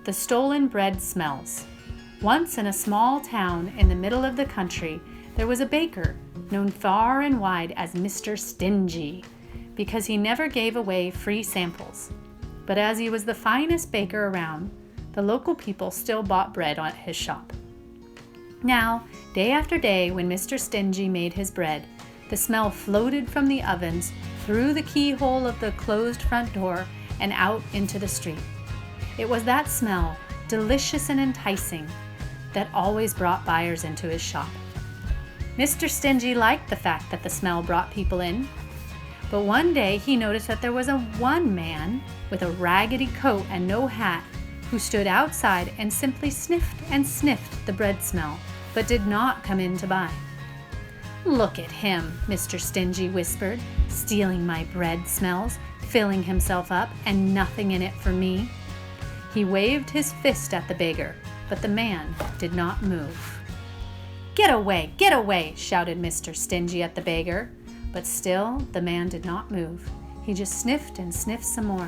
The stolen bread smells. Once in a small town in the middle of the country, there was a baker known far and wide as Mr. Stingy, because he never gave away free samples. But as he was the finest baker around, the local people still bought bread at his shop. Now, day after day, when Mr. Stingy made his bread, the smell floated from the ovens through the keyhole of the closed front door and out into the street. It was that smell, delicious and enticing, that always brought buyers into his shop. Mr. Stingy liked the fact that the smell brought people in. But one day he noticed that there was one man with a raggedy coat and no hat who stood outside and simply sniffed the bread smell, but did not come in to buy. "Look at him," Mr. Stingy whispered, "stealing my bread smells, filling himself up, and nothing in it for me." He waved his fist at the beggar, but the man did not move. Get away," shouted Mr. Stingy at the beggar, but still the man did not move. He just sniffed and sniffed some more.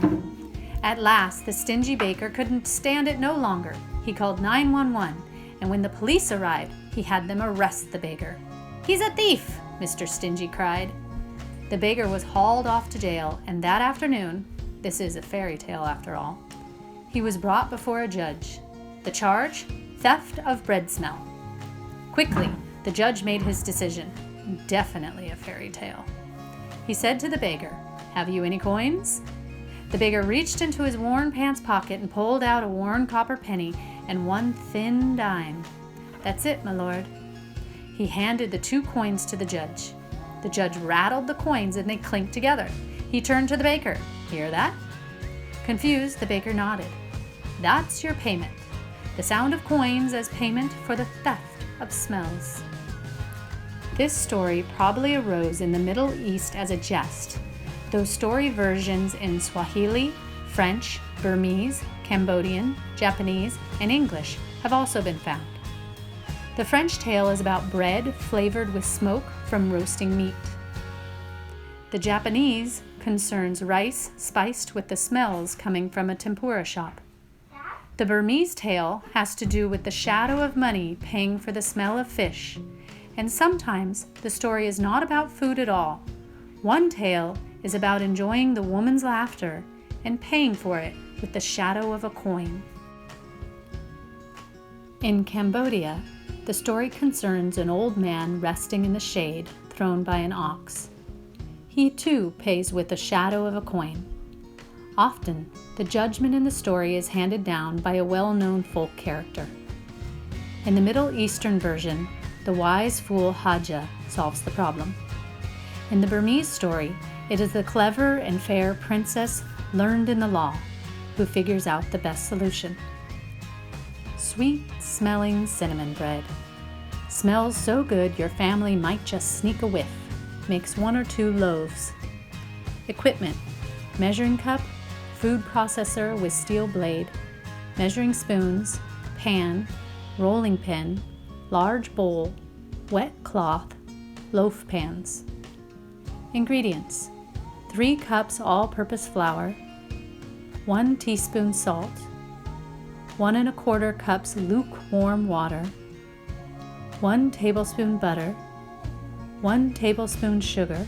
At last, the stingy baker couldn't stand it no longer. He called 911, and when the police arrived, he had them arrest the beggar. "He's a thief," Mr. Stingy cried. The beggar was hauled off to jail, and that afternoon, this is a fairy tale after all, he was brought before a judge. The charge? Theft of bread smell. Quickly, the judge made his decision. Definitely a fairy tale. He said to the beggar, "Have you any coins?" The beggar reached into his worn pants pocket and pulled out a worn copper penny and one thin dime. "That's it, my lord." He handed the 2 coins to the judge. The judge rattled the coins and they clinked together. He turned to the baker. "Hear that?" Confused, the baker nodded. "That's your payment. The sound of coins as payment for the theft of smells." This story probably arose in the Middle East as a jest, though story versions in Swahili, French, Burmese, Cambodian, Japanese, and English have also been found. The French tale is about bread flavored with smoke from roasting meat. The Japanese concerns rice spiced with the smells coming from a tempura shop. The Burmese tale has to do with the shadow of money paying for the smell of fish, and sometimes the story is not about food at all. One tale is about enjoying the woman's laughter and paying for it with the shadow of a coin. In Cambodia, the story concerns an old man resting in the shade thrown by an ox. He too pays with the shadow of a coin. Often, the judgment in the story is handed down by a well-known folk character. In the Middle Eastern version, the wise fool Haja solves the problem. In the Burmese story, it is the clever and fair princess learned in the law who figures out the best solution. Sweet-smelling cinnamon bread. Smells so good your family might just sneak a whiff. Makes 1 or 2 loaves. Equipment: measuring cup, food processor with steel blade, measuring spoons, pan, rolling pin, large bowl, wet cloth, loaf pans. Ingredients: 3 cups all-purpose flour, 1 teaspoon salt, 1 1/4 cups lukewarm water, 1 tablespoon butter, 1 tablespoon sugar,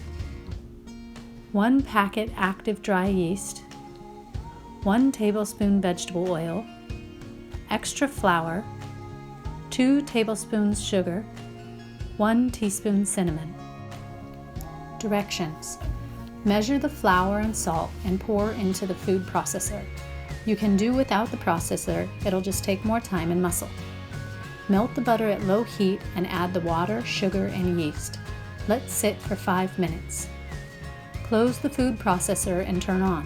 1 packet active dry yeast, 1 tablespoon vegetable oil, extra flour, 2 tablespoons sugar, 1 teaspoon cinnamon. Directions: measure the flour and salt and pour into the food processor. You can do without the processor, it'll just take more time and muscle. Melt the butter at low heat and add the water, sugar, and yeast. Let sit for 5 minutes. Close the food processor and turn on.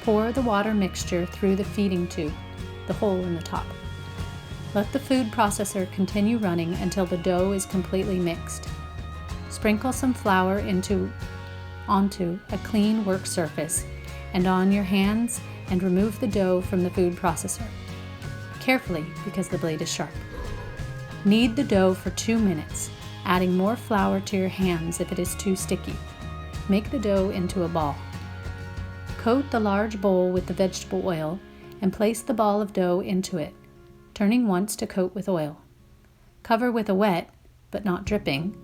Pour the water mixture through the feeding tube, the hole in the top. Let the food processor continue running until the dough is completely mixed. Sprinkle some flour onto a clean work surface and on your hands and remove the dough from the food processor. Carefully, because the blade is sharp. Knead the dough for 2 minutes, adding more flour to your hands if it is too sticky. Make the dough into a ball. Coat the large bowl with the vegetable oil and place the ball of dough into it, turning once to coat with oil. Cover with a wet, but not dripping,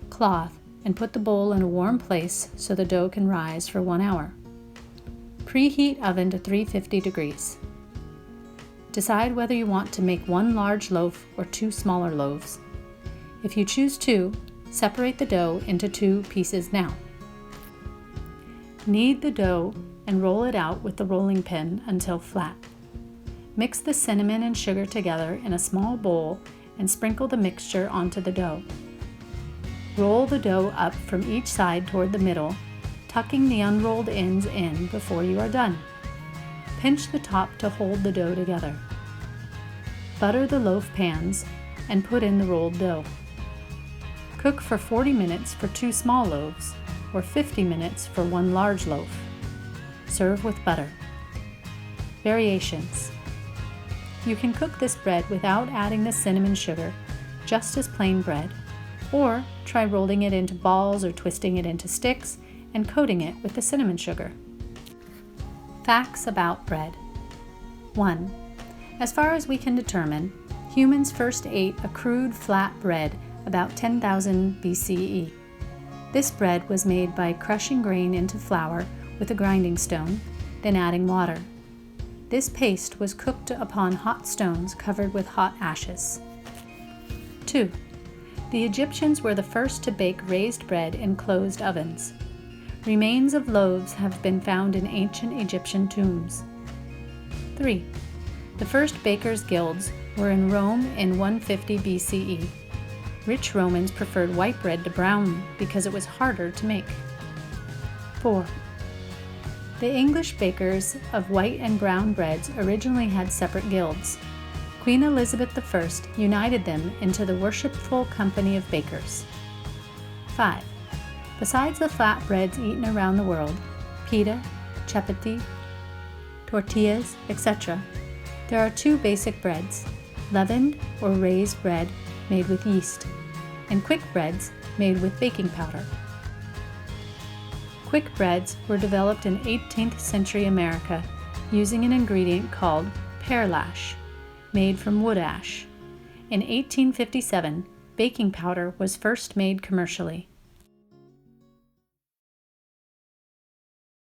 cloth and put the bowl in a warm place so the dough can rise for 1 hour. Preheat oven to 350 degrees. Decide whether you want to make 1 large loaf or 2 smaller loaves. If you choose 2, separate the dough into 2 pieces now. Knead the dough and roll it out with the rolling pin until flat. Mix the cinnamon and sugar together in a small bowl and sprinkle the mixture onto the dough. Roll the dough up from each side toward the middle, tucking the unrolled ends in before you are done. Pinch the top to hold the dough together. Butter the loaf pans and put in the rolled dough. Cook for 40 minutes for 2 small loaves, or 50 minutes for 1 large loaf. Serve with butter. Variations. You can cook this bread without adding the cinnamon sugar, just as plain bread, or try rolling it into balls or twisting it into sticks and coating it with the cinnamon sugar. Facts about bread. 1. As far as we can determine, humans first ate a crude flat bread about 10,000 BCE. This bread was made by crushing grain into flour with a grinding stone, then adding water. This paste was cooked upon hot stones covered with hot ashes. 2. The Egyptians were the first to bake raised bread in closed ovens. Remains of loaves have been found in ancient Egyptian tombs. 3. The first bakers' guilds were in Rome in 150 BCE. Rich Romans preferred white bread to brown because it was harder to make. 4. The English bakers of white and brown breads originally had separate guilds. Queen Elizabeth I united them into the Worshipful Company of Bakers. 5. Besides the flat breads eaten around the world, pita, chapati, tortillas, etc., there are 2 basic breads, leavened or raised bread made with yeast, and quick breads made with baking powder. Quick breads were developed in 18th century America using an ingredient called pearlash, made from wood ash. In 1857, baking powder was first made commercially.